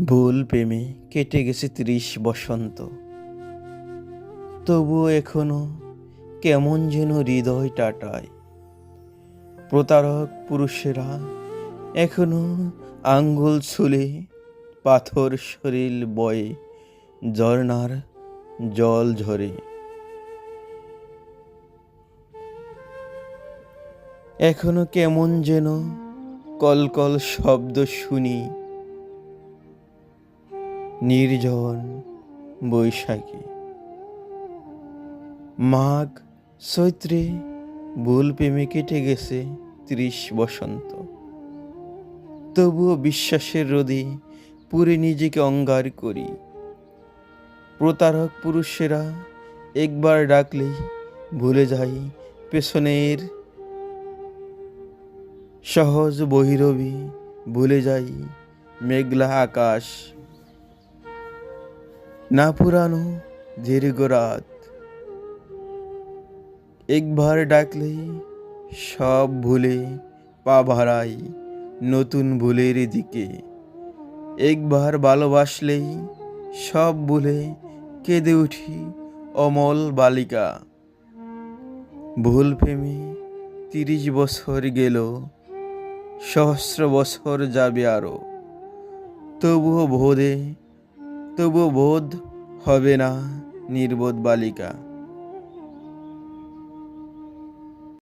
ভুল প্রেমে কেটে গেছে ৩০ বসন্ত, তবুও এখনো কেমন যেন হৃদয় টাটায়। প্রতারক পুরুষেরা এখনো আঙ্গুল ছুলে পাথর শরীর বয়ে ঝর্ণার জল ঝরে। এখনো কেমন যেন কলকল শব্দ শুনি নির্জন বৈশাখী। মাঘ চৈত্রে ভুল প্রেমে কেটে গেছে ৩০ বসন্ত, তবুও বিশ্বাসের রোদে পুরে নিজেকে অঙ্গার করি। প্রতারক পুরুষেরা একবার ডাকলেই ভুলে যাই পেছনের সহজ বহিরবি, ভুলে যাই মেঘলা আকাশ, না পুরানো দীর্ঘ রাত। একবার ডাকলেই সব ভুলে পা বাড়াই নতুন ভুলের দিকে। একবার ভালোবাসলেই সব ভুলে কেঁদে উঠি অমল বালিকা। ভুল প্রেমে ৩০ বছর গেল, সহস্র বছর যাবে আরো, তবুও বোধ হবে না নির্বোধ বালিকা।